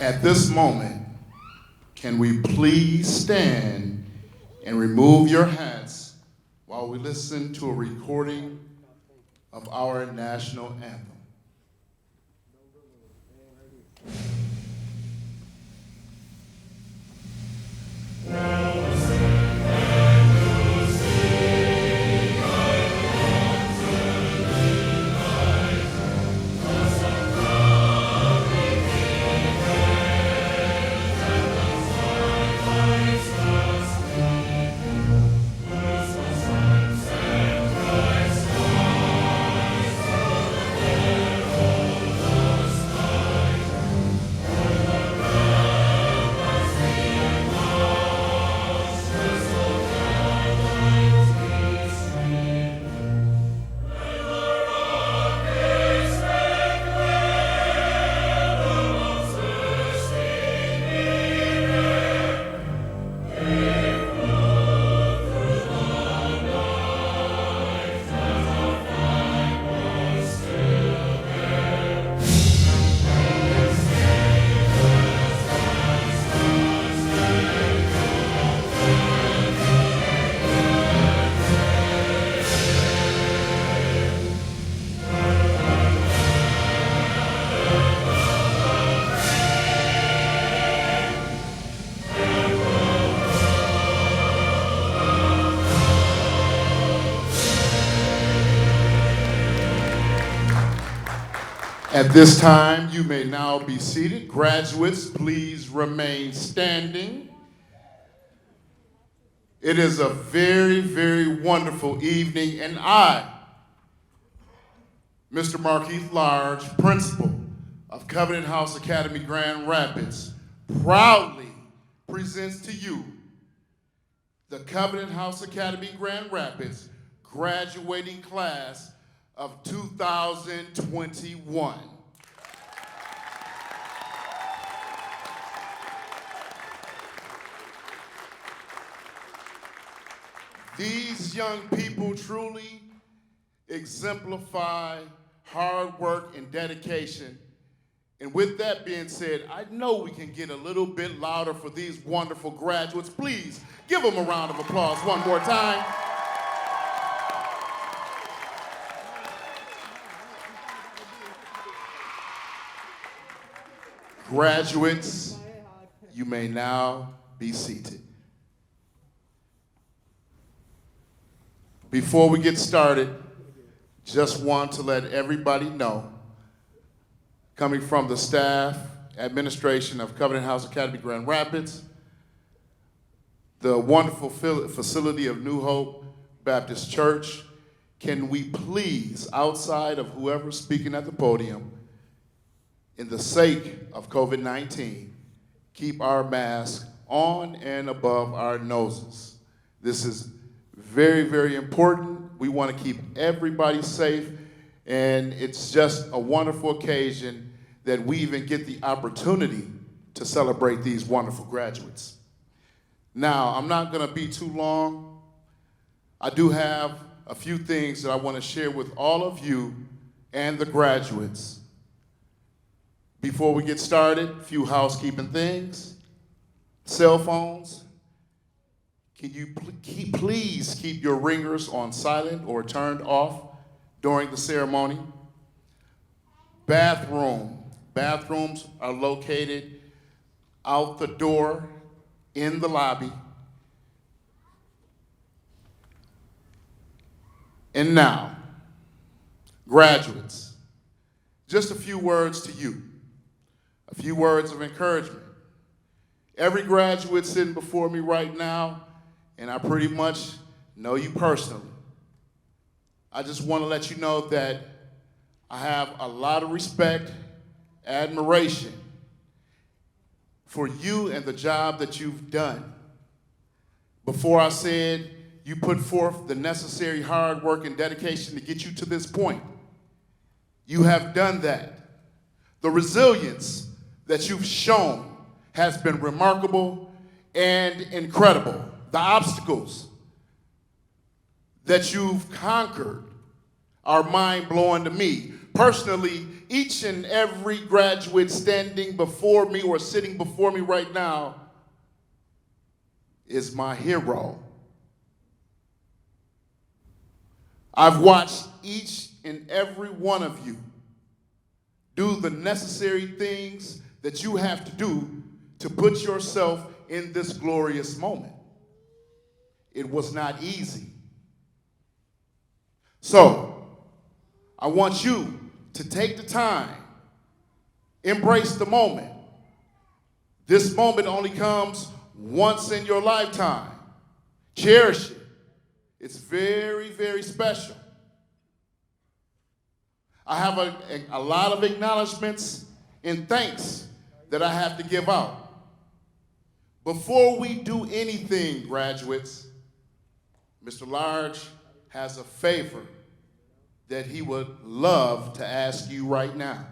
At this moment, can we please stand and remove your hats while we listen to a recording of our national anthem? At this time, you may now be seated. Graduates, please remain standing. It is a very, very wonderful evening, and I, Mr. Markeith Large, principal of Covenant House Academy Grand Rapids, proudly presents to you the Covenant House Academy Grand Rapids graduating class of 2021. These young people truly exemplify hard work and dedication. And with that being said, I know we can get a little bit louder for these wonderful graduates. Please give them a round of applause one more time. Graduates, you may now be seated. Before we get started, just want to let everybody know, coming from the staff, administration of Covenant House Academy Grand Rapids, the wonderful facility of New Hope Baptist Church, can we please, outside of whoever's speaking at the podium, in the sake of COVID-19, keep our masks on and above our noses. This is very, very important. We want to keep everybody safe, and it's just a wonderful occasion that we even get the opportunity to celebrate these wonderful graduates. Now, I'm not going to be too long. I do have a few things that I want to share with all of you and the graduates. Before we get started, a few housekeeping things. Cell phones. Can you please keep your ringers on silent or turned off during the ceremony? Bathrooms are located out the door in the lobby. And now, graduates, just a few words to you, a few words of encouragement. Every graduate sitting before me right now, and I pretty much know you personally, I just want to let you know that I have a lot of respect, admiration for you and the job that you've done. Before I said you put forth the necessary hard work and dedication to get you to this point. You have done that. The resilience that you've shown has been remarkable and incredible. The obstacles that you've conquered are mind-blowing to me. Personally, each and every graduate standing before me or sitting before me right now is my hero. I've watched each and every one of you do the necessary things that you have to do to put yourself in this glorious moment. It was not easy. So, I want you to take the time, embrace the moment. This moment only comes once in your lifetime. Cherish it. It's very, very special. I have a lot of acknowledgments and thanks that I have to give out. Before we do anything, graduates, Mr. Large has a favor that he would love to ask you right now.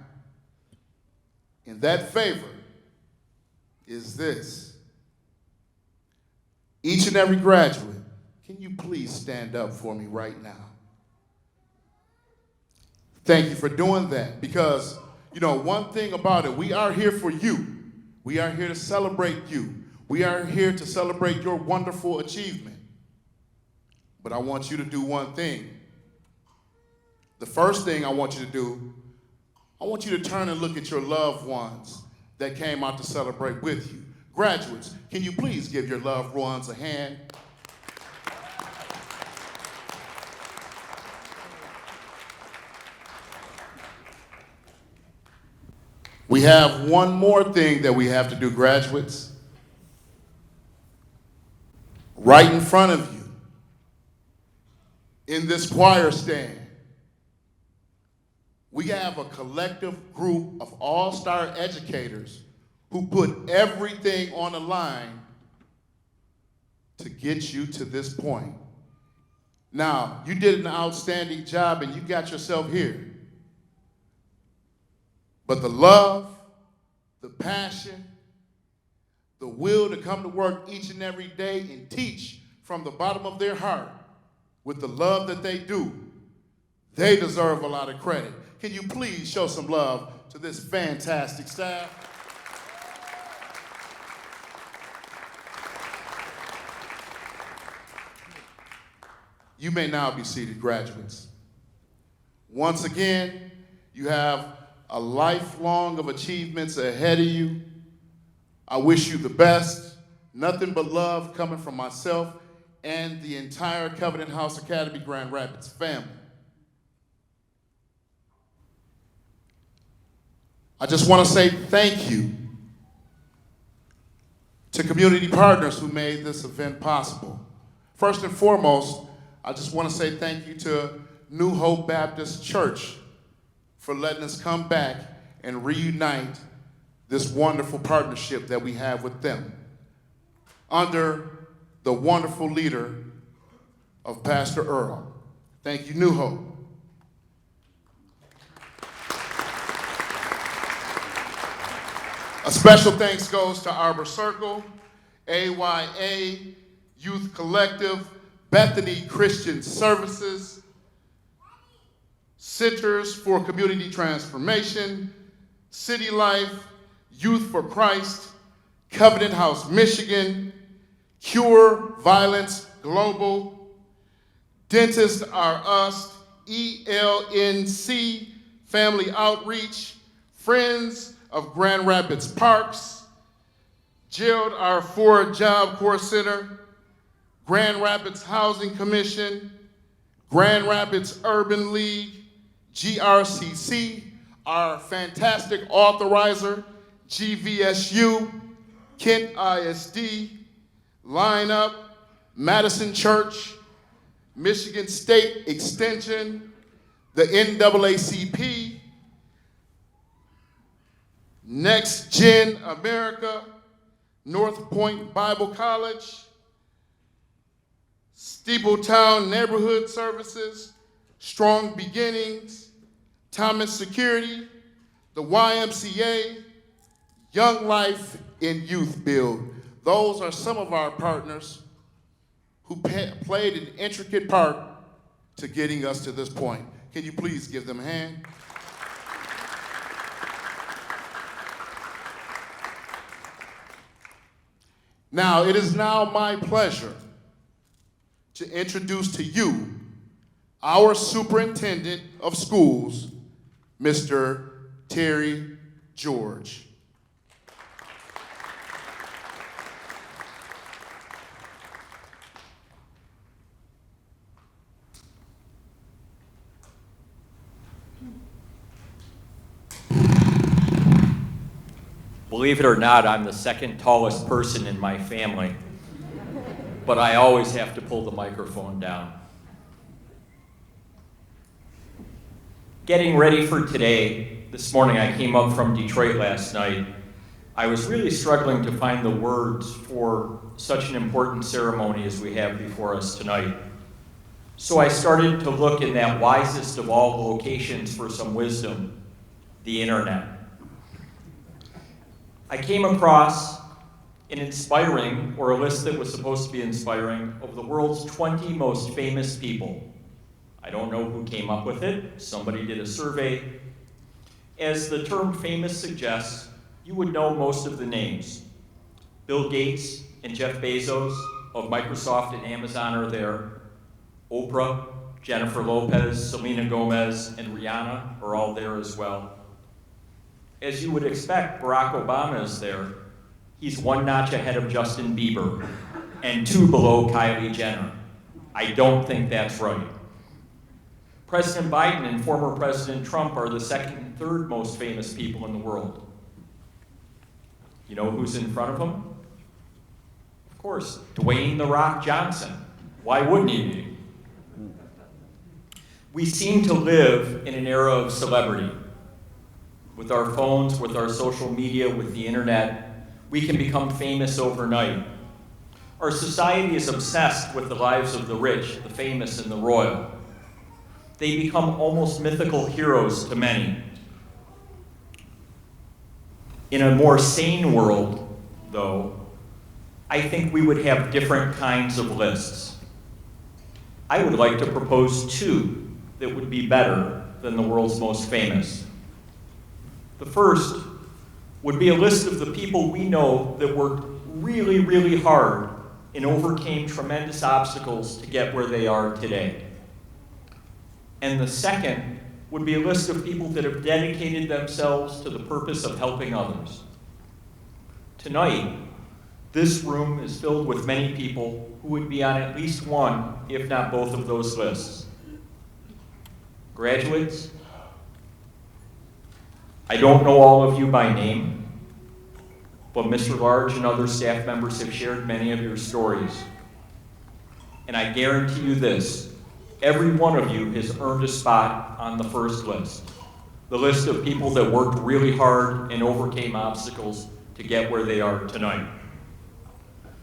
And that favor is this. Each and every graduate, can you please stand up for me right now? Thank you for doing that, because, you know, one thing about it, we are here for you. We are here to celebrate you. We are here to celebrate your wonderful achievement. But I want you to do one thing. The first thing I want you to do, I want you to turn and look at your loved ones that came out to celebrate with you. Graduates, can you please give your loved ones a hand? We have one more thing that we have to do, graduates. Right in front of you, in this choir stand, we have a collective group of all-star educators who put everything on the line to get you to this point. Now, you did an outstanding job and you got yourself here. But the love, the passion, the will to come to work each and every day and teach from the bottom of their heart with the love that they do, they deserve a lot of credit. Can you please show some love to this fantastic staff? You may now be seated, graduates. Once again, you have a lifelong of achievements ahead of you. I wish you the best. Nothing but love coming from myself and the entire Covenant House Academy Grand Rapids family. I just want to say thank you to community partners who made this event possible. First and foremost, I just want to say thank you to New Hope Baptist Church for letting us come back and reunite this wonderful partnership that we have with them under the wonderful leader of Pastor Earl. Thank you, New Hope. A special thanks goes to Arbor Circle, AYA, Youth Collective, Bethany Christian Services, Centers for Community Transformation, City Life, Youth for Christ, Covenant House Michigan, Cure Violence Global, Dentists Are Us, ELNC, Family Outreach, Friends of Grand Rapids Parks, Gerald R. Ford Job Corps Center, Grand Rapids Housing Commission, Grand Rapids Urban League, GRCC, our fantastic authorizer, GVSU, Kent ISD, Line Up, Madison Church, Michigan State Extension, the NAACP, Next Gen America, North Point Bible College, Steepletown Neighborhood Services, Strong Beginnings, Thomas Security, the YMCA, Young Life, and Youth Build. Those are some of our partners who played an intricate part to getting us to this point. Can you please give them a hand? Now, it is now my pleasure to introduce to you our Superintendent of Schools, Mr. Terry George. Believe it or not, I'm the second tallest person in my family, but I always have to pull the microphone down. Getting ready for today, this morning I came up from Detroit last night. I was really struggling to find the words for such an important ceremony as we have before us tonight. So I started to look in that wisest of all locations for some wisdom, the internet. I came across an inspiring, or a list that was supposed to be inspiring, of the world's 20 most famous people. I don't know who came up with it. Somebody did a survey. As the term famous suggests, you would know most of the names. Bill Gates and Jeff Bezos of Microsoft and Amazon are there. Oprah, Jennifer Lopez, Selena Gomez, and Rihanna are all there as well. As you would expect, Barack Obama is there. He's one notch ahead of Justin Bieber and 2 below Kylie Jenner. I don't think that's right. President Biden and former President Trump are the second and third most famous people in the world. You know who's in front of them? Of course, Dwayne "The Rock" Johnson. Why wouldn't he be? We seem to live in an era of celebrity. With our phones, with our social media, with the internet, we can become famous overnight. Our society is obsessed with the lives of the rich, the famous, and the royal. They become almost mythical heroes to many. In a more sane world, though, I think we would have different kinds of lists. I would like to propose 2 that would be better than the world's most famous. The first would be a list of the people we know that worked really, really hard and overcame tremendous obstacles to get where they are today. And the second would be a list of people that have dedicated themselves to the purpose of helping others. Tonight, this room is filled with many people who would be on at least one, if not both of those lists. Graduates, I don't know all of you by name, but Mr. Large and other staff members have shared many of your stories. And I guarantee you this, every one of you has earned a spot on the first list, the list of people that worked really hard and overcame obstacles to get where they are tonight.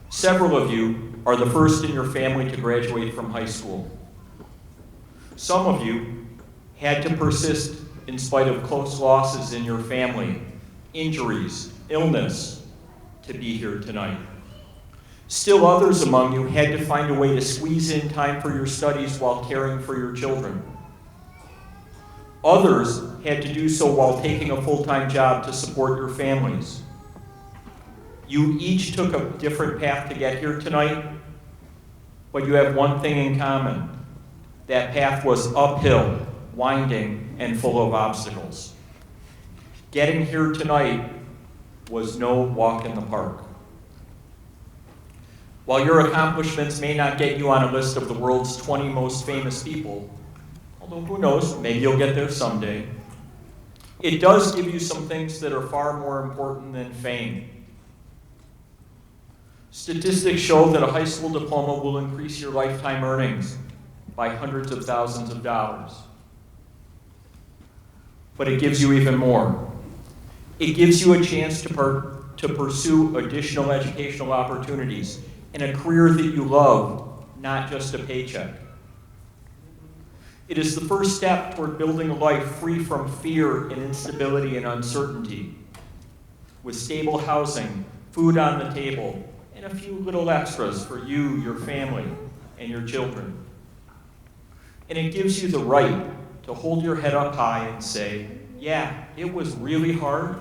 Several of you are the first in your family to graduate from high school. Some of you had to persist in spite of close losses in your family, injuries, illness, to be here tonight. Still others among you had to find a way to squeeze in time for your studies while caring for your children. Others had to do so while taking a full-time job to support your families. You each took a different path to get here tonight, but you have one thing in common. That path was uphill, winding, and full of obstacles. Getting here tonight was no walk in the park. While your accomplishments may not get you on a list of the world's 20 most famous people, although who knows, maybe you'll get there someday, it does give you some things that are far more important than fame. Statistics show that a high school diploma will increase your lifetime earnings by hundreds of thousands of dollars. But it gives you even more. It gives you a chance to pursue additional educational opportunities and a career that you love, not just a paycheck. It is the first step toward building a life free from fear and instability and uncertainty, with stable housing, food on the table, and a few little extras for you, your family, and your children. And it gives you the right to hold your head up high and say, yeah, it was really hard,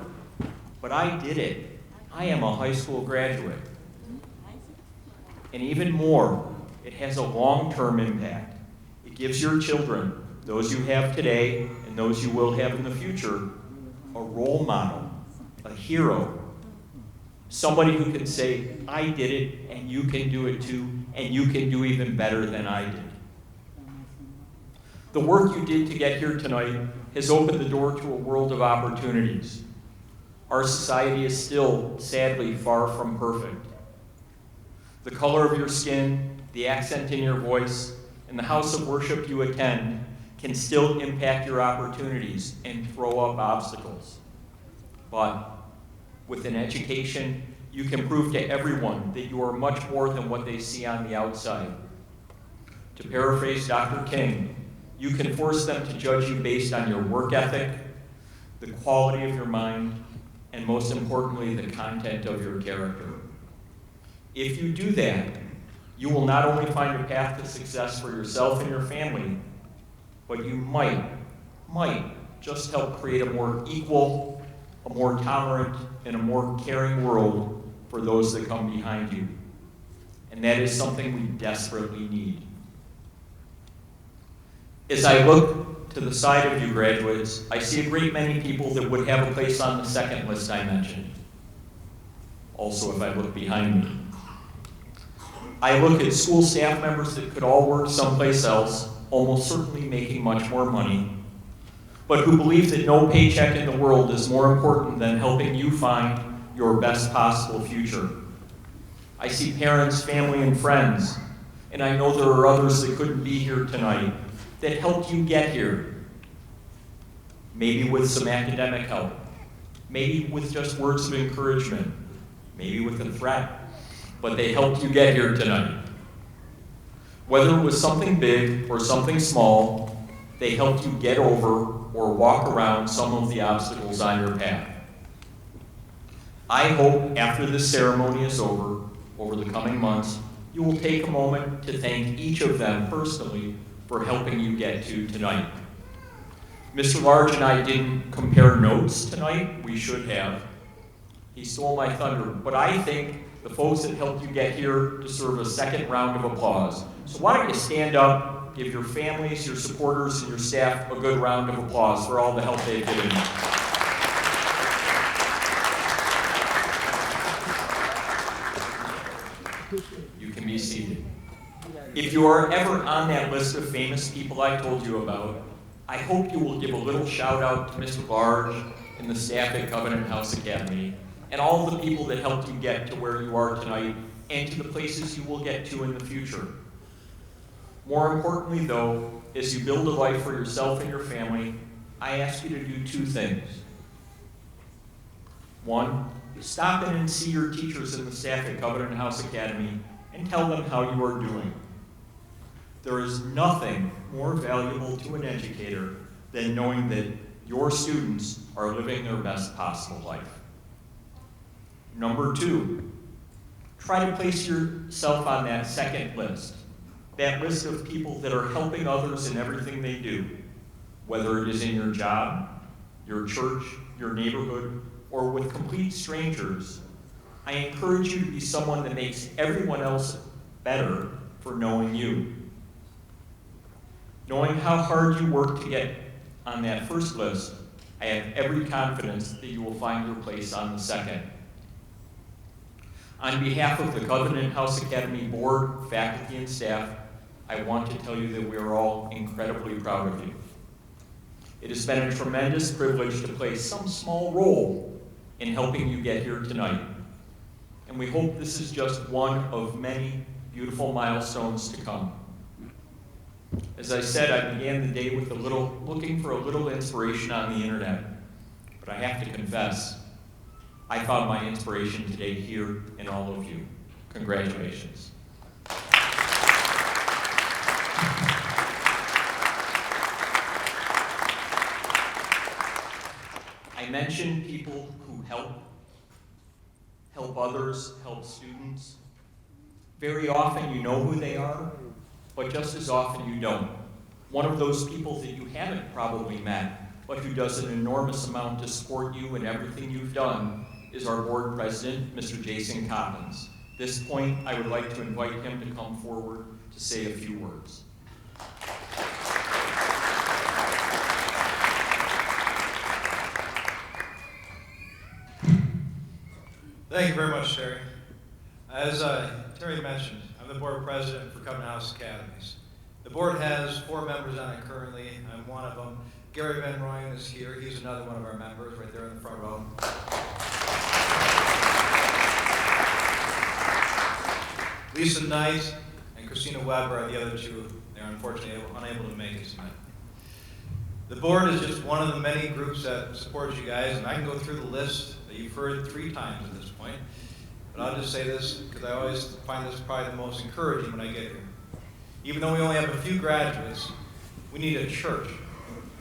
but I did it. I am a high school graduate. And even more, it has a long-term impact. It gives your children, those you have today and those you will have in the future, a role model, a hero, somebody who can say, I did it and you can do it too, and you can do even better than I did. The work you did to get here tonight has opened the door to a world of opportunities. Our society is still, sadly, far from perfect. The color of your skin, the accent in your voice, and the house of worship you attend can still impact your opportunities and throw up obstacles. But with an education, you can prove to everyone that you are much more than what they see on the outside. To paraphrase Dr. King, you can force them to judge you based on your work ethic, the quality of your mind, and most importantly, the content of your character. If you do that, you will not only find a path to success for yourself and your family, but you might just help create a more equal, a more tolerant, and a more caring world for those that come behind you. And that is something we desperately need. As I look to the side of you graduates, I see a great many people that would have a place on the second list I mentioned. Also, if I look behind me. I look at school staff members that could all work someplace else, almost certainly making much more money, but who believe that no paycheck in the world is more important than helping you find your best possible future. I see parents, family, and friends, and I know there are others that couldn't be here tonight that helped you get here. Maybe with some academic help, maybe with just words of encouragement, maybe with a threat, but they helped you get here tonight. Whether it was something big or something small, they helped you get over or walk around some of the obstacles on your path. I hope after this ceremony is over the coming months, you will take a moment to thank each of them personally for helping you get to tonight. Mr. Large and I didn't compare notes tonight. We should have. He stole my thunder, but I think the folks that helped you get here deserve a second round of applause. So why don't you stand up, give your families, your supporters, and your staff a good round of applause for all the help they've given you. You can be seated. If you are ever on that list of famous people I told you about, I hope you will give a little shout out to Mr. Large and the staff at Covenant House Academy, and all the people that helped you get to where you are tonight and to the places you will get to in the future. More importantly, though, as you build a life for yourself and your family, I ask you to do two things. One, stop in and see your teachers and the staff at Covenant House Academy and tell them how you are doing. There is nothing more valuable to an educator than knowing that your students are living their best possible life. Number two, try to place yourself on that second list, that list of people that are helping others in everything they do, whether it is in your job, your church, your neighborhood, or with complete strangers. I encourage you to be someone that makes everyone else better for knowing you. Knowing how hard you work to get on that first list, I have every confidence that you will find your place on the second. On behalf of the Covenant House Academy board, faculty, and staff, I want to tell you that we are all incredibly proud of you. It has been a tremendous privilege to play some small role in helping you get here tonight. And we hope this is just one of many beautiful milestones to come. As I said, I began the day with looking for a little inspiration on the internet. But I have to confess, I found my inspiration today here in all of you. Congratulations. I mentioned people who help others, help students. Very often you know who they are, but just as often you don't. One of those people that you haven't probably met, but who does an enormous amount to support you in everything you've done, is our board president, Mr. Jason Coppins. At this point, I would like to invite him to come forward to say a few words. Thank you very much, Terry. As Terry mentioned, I'm the board president for Covenant House Academies. The board has 4 members on it currently. I'm one of them. Gary Van Rooyen is here. He's another one of our members right there in the front row. Lisa Knight and Christina Weber are the other 2. They're unfortunately unable to make it tonight. The board is just one of the many groups that supports you guys, and I can go through the list that you've heard 3 times at this point. But I'll just say this, because I always find this probably the most encouraging when I get here. Even though we only have a few graduates, we need a church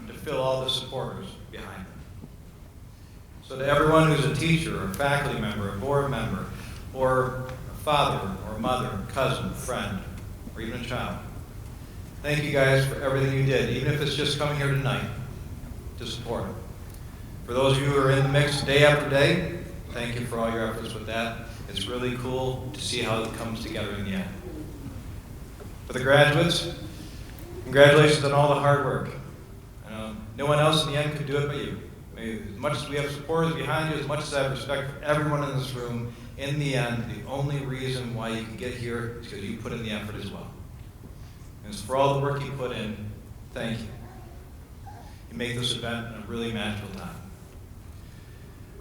to fill all the supporters behind them. So to everyone who's a teacher, or a faculty member, a board member, or a father, or a mother, cousin, friend, or even a child, thank you guys for everything you did, even if it's just coming here tonight to support it. For those of you who are in the mix day after day, thank you for all your efforts with that. It's really cool to see how it comes together in the end. For the graduates, congratulations on all the hard work. No one else in the end could do it but you. As much as we have supporters behind you, as much as I have respect for everyone in this room, in the end, the only reason why you can get here is because you put in the effort as well. And it's for all the work you put in, thank you. You make this event a really magical time.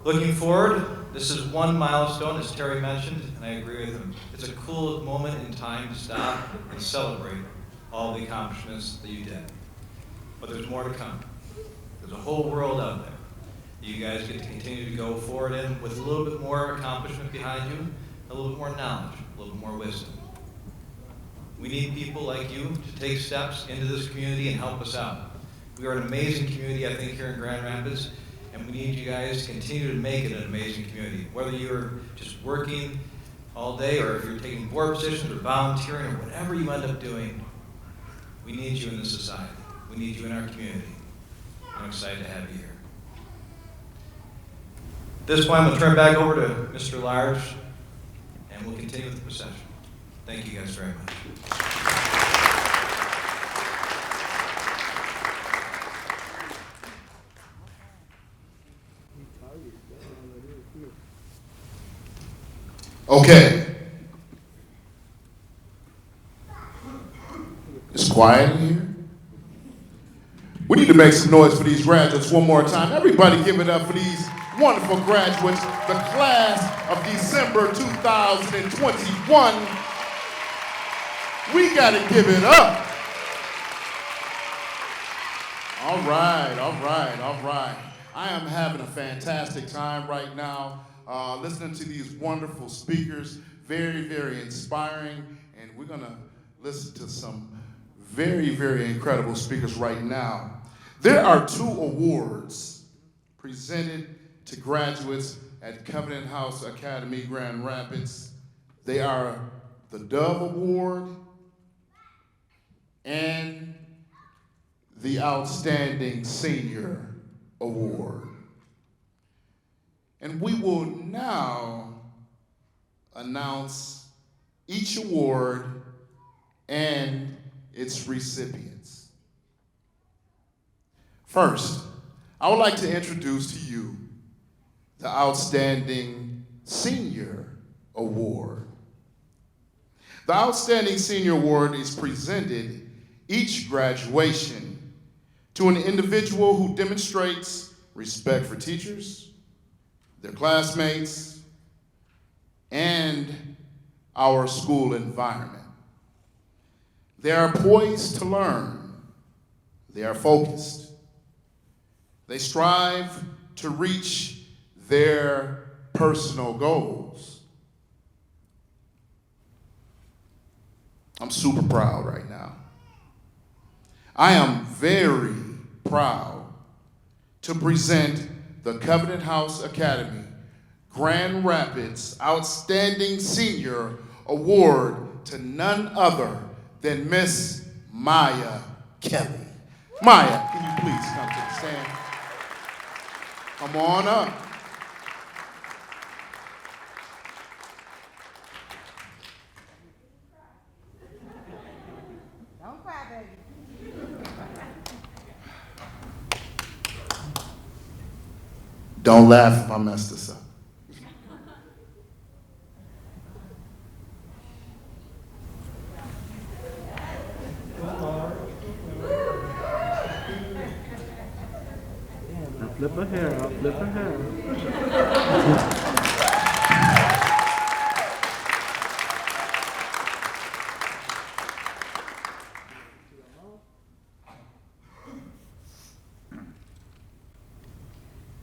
Looking forward, this is one milestone, as Terry mentioned, and I agree with him. It's a cool moment in time to stop and celebrate all the accomplishments that you did. But there's more to come. There's a whole world out there that you guys get to continue to go forward in with a little bit more accomplishment behind you, a little bit more knowledge, a little bit more wisdom. We need people like you to take steps into this community and help us out. We are an amazing community, I think, here in Grand Rapids, and we need you guys to continue to make it an amazing community. Whether you're just working all day, or if you're taking board positions, or volunteering, or whatever you end up doing, we need you in this society. We need you in our community. I'm excited to have you here. At this point, I'm going to turn it back over to Mr. Large, and we'll continue with the procession. Thank you guys very much. Okay. It's quiet in here. We need to make some noise for these graduates one more time. Everybody give it up for these wonderful graduates, the class of December 2021. We got to give it up. All right, all right, all right. I am having a fantastic time right now listening to these wonderful speakers, very, very inspiring, and we're going to listen to some very, very incredible speakers right now. There are 2 awards presented to graduates at Covenant House Academy, Grand Rapids. They are the Dove Award and the Outstanding Senior Award. And we will now announce each award and its recipients. First, I would like to introduce to you the Outstanding Senior Award. The Outstanding Senior Award is presented each graduation to an individual who demonstrates respect for teachers, their classmates, and our school environment. They are poised to learn. They are focused. They strive to reach their personal goals. I'm super proud right now. I am very proud to present the Covenant House Academy Grand Rapids Outstanding Senior Award to none other than Miss Maya Kelly. Maya, can you please come to the stand? Come on up. Don't laugh if I mess this up. I'll flip her hair, I'll flip her hair.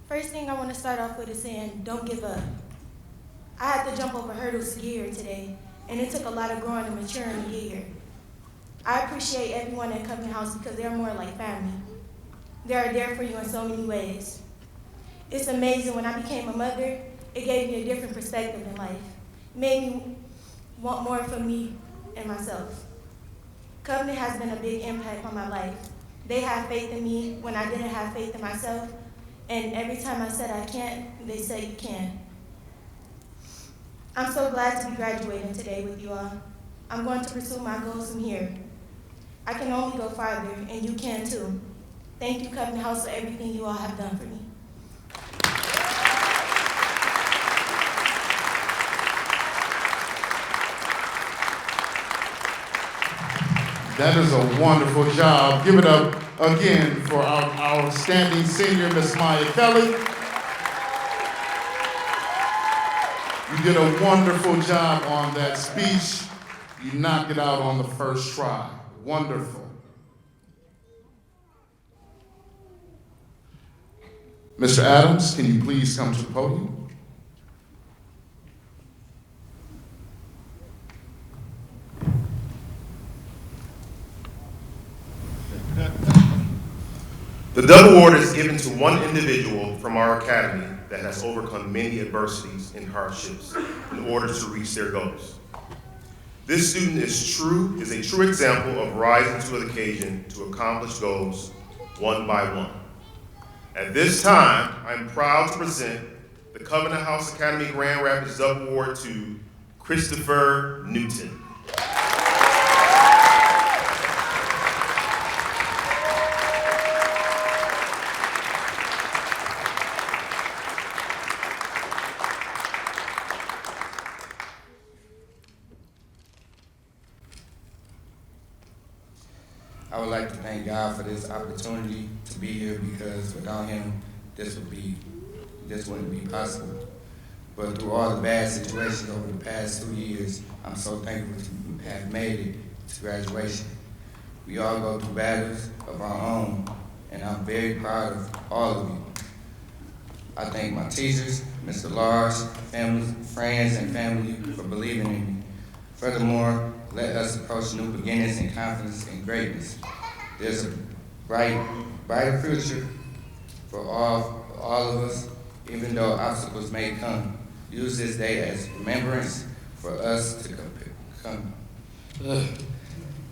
First thing I want to start off with is saying, don't give up. I had to jump over hurdles to get here today, and it took a lot of growing and maturing to get here. I appreciate everyone at Covenant House because they're more like family. They are there for you in so many ways. It's amazing, when I became a mother, it gave me a different perspective in life. It made me want more for me and myself. Covenant has been a big impact on my life. They have faith in me when I didn't have faith in myself, and every time I said I can't, they said you can. I'm so glad to be graduating today with you all. I'm going to pursue my goals from here. I can only go farther, and you can too. Thank you, Covenant House, for everything you all have done for me. That is a wonderful job. Give it up again for our outstanding senior, Miss Maya Kelly. You did a wonderful job on that speech. You knocked it out on the first try. Wonderful. Mr. Adams, can you please come to the podium? The Dove Award is given to one individual from our academy that has overcome many adversities and hardships in order to reach their goals. This student is a true example of rising to the occasion to accomplish goals one by one. At this time, I'm proud to present the Covenant House Academy Grand Rapids Dove Award to Christopher Newton. I would like to thank God for this opportunity to be here, because without Him, this wouldn't be possible. But through all the bad situations over the past 2 years, I'm so thankful to have made it to graduation. We all go through battles of our own, and I'm very proud of all of you. I thank my teachers, Mr. Lars, family, friends, and family for believing in me. Furthermore, let us approach new beginnings and confidence in greatness. There's a brighter future for all of us, even though obstacles may come. Use this day as remembrance for us to come.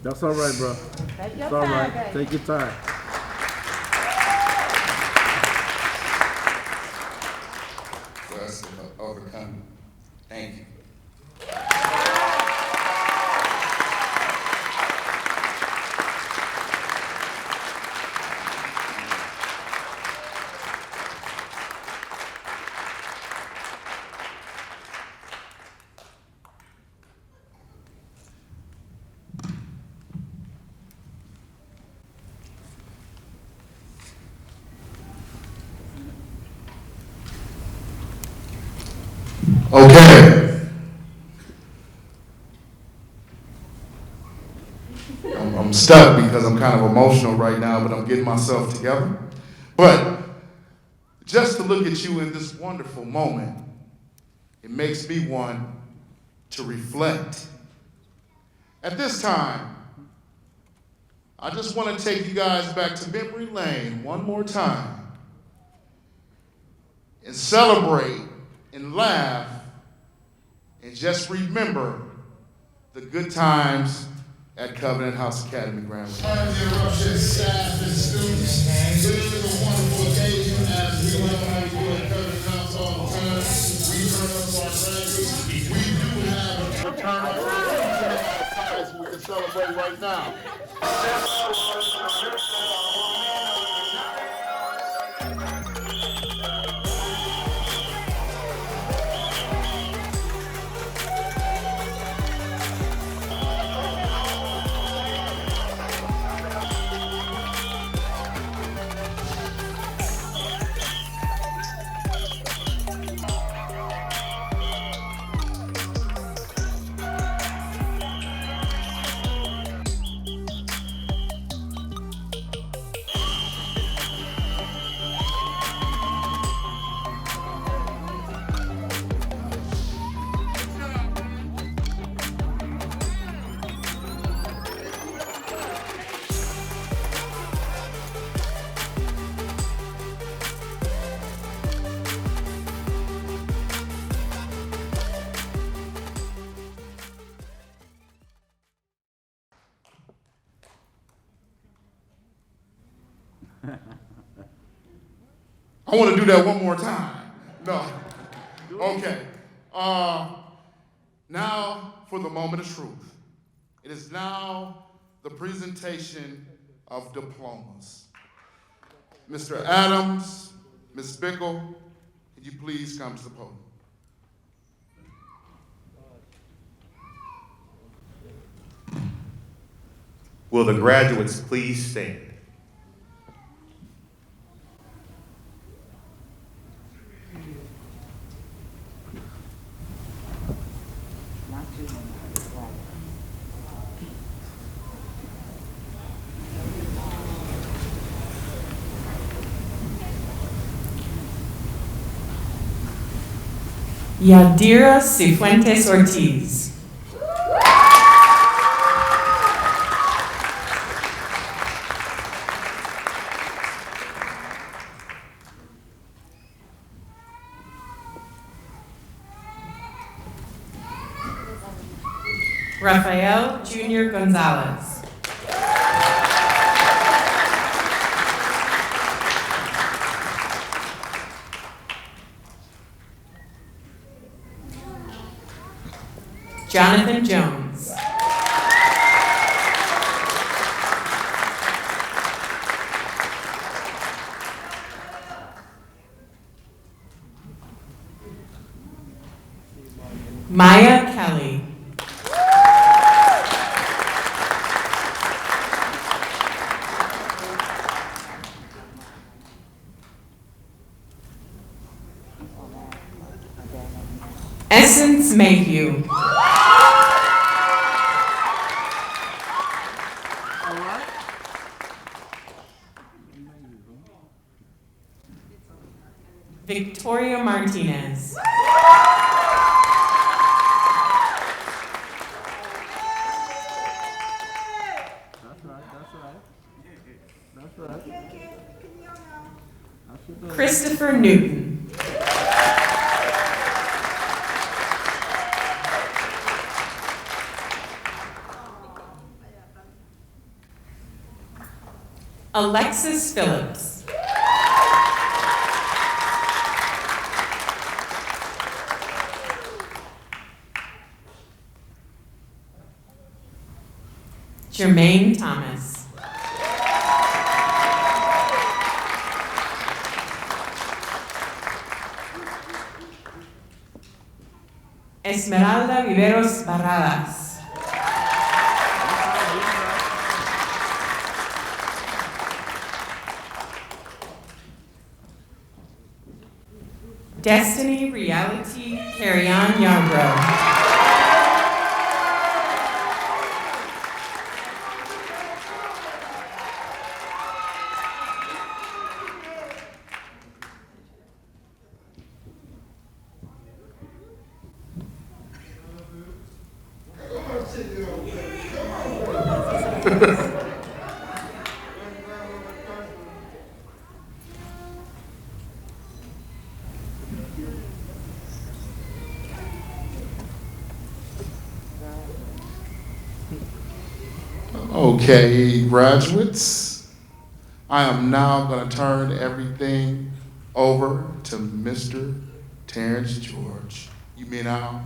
That's all right, bro. Take your It's all time, right. baby. Take your time. For us to overcome. Thank you. Okay. I'm stuck because I'm kind of emotional right now, but I'm getting myself together. But just to look at you in this wonderful moment, it makes me want to reflect. At this time, I just want to take you guys back to memory lane one more time and celebrate and laugh and just remember the good times at Covenant House Academy Grand Rapids. Interruption, staff and students. It is a wonderful occasion, as we love how we do at Covenant House all the time. We turn up our graduates. We do have a turn up size we can celebrate right now. I want to do that one more time. No. Okay. Now for the moment of truth. It is now the presentation of diplomas. Mr. Adams, Ms. Bickle, can you please come to the podium? Will the graduates please stand? Yadira Cifuentes Ortiz. Rafael Jr. Gonzalez. Jonathan Jones. Maya Kelly. Essence Mayhew. Victoria Martinez. That's right. Christopher Newton. Alexis Phillips. Jermaine Thomas. Esmeralda Viveros Barradas. Destiny Reality Carry-On Yarbrough. Okay, graduates, I am now going to turn everything over to Mr. Terrence George. You may now.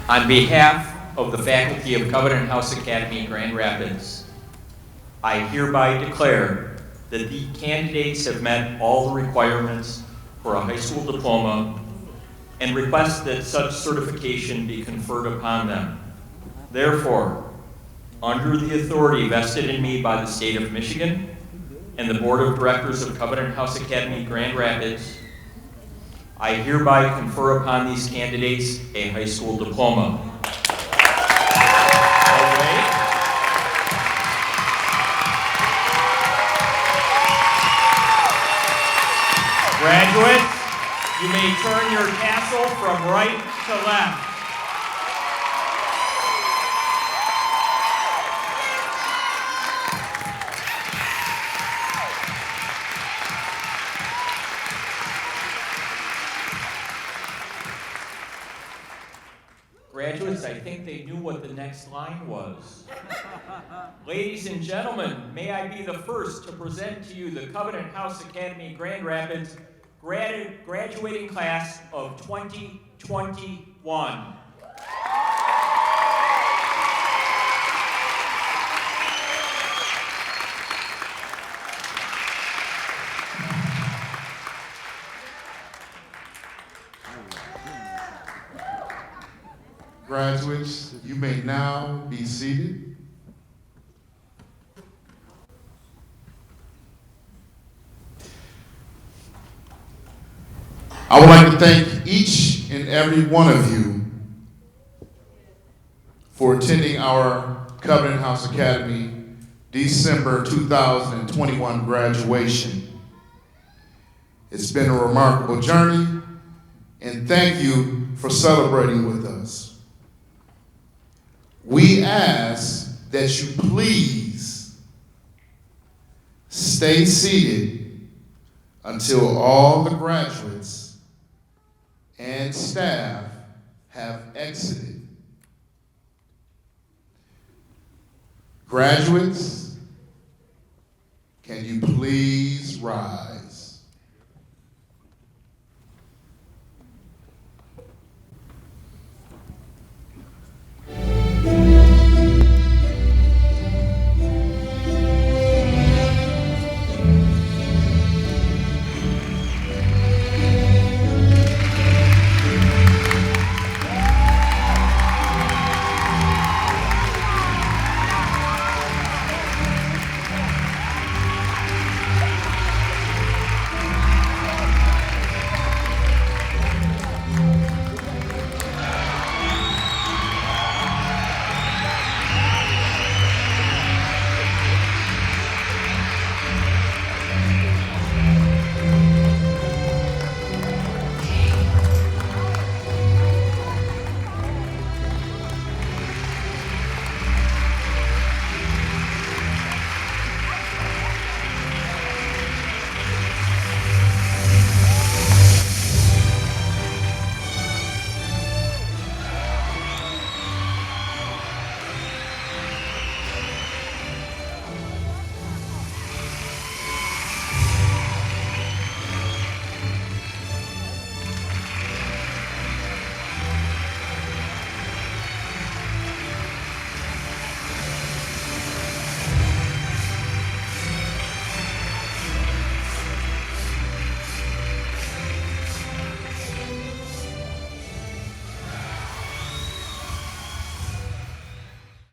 On behalf of the faculty of Covenant House Academy, Grand Rapids, I hereby declare that the candidates have met all the requirements for a high school diploma and request that such certification be conferred upon them. Therefore, under the authority vested in me by the state of Michigan and the Board of Directors of Covenant House Academy, Grand Rapids, I hereby confer upon these candidates a high school diploma. Graduates, you may turn your tassel from right to left. Graduates, I think they knew what the next line was. Ladies and gentlemen, may I be the first to present to you the Covenant House Academy Grand Rapids graduating class of 2021. Graduates, you may now be seated. I would like to thank each and every one of you for attending our Covenant House Academy December 2021 graduation. It's been a remarkable journey, and thank you for celebrating with us. We ask that you please stay seated until all the graduates and staff have exited. Graduates, can you please rise?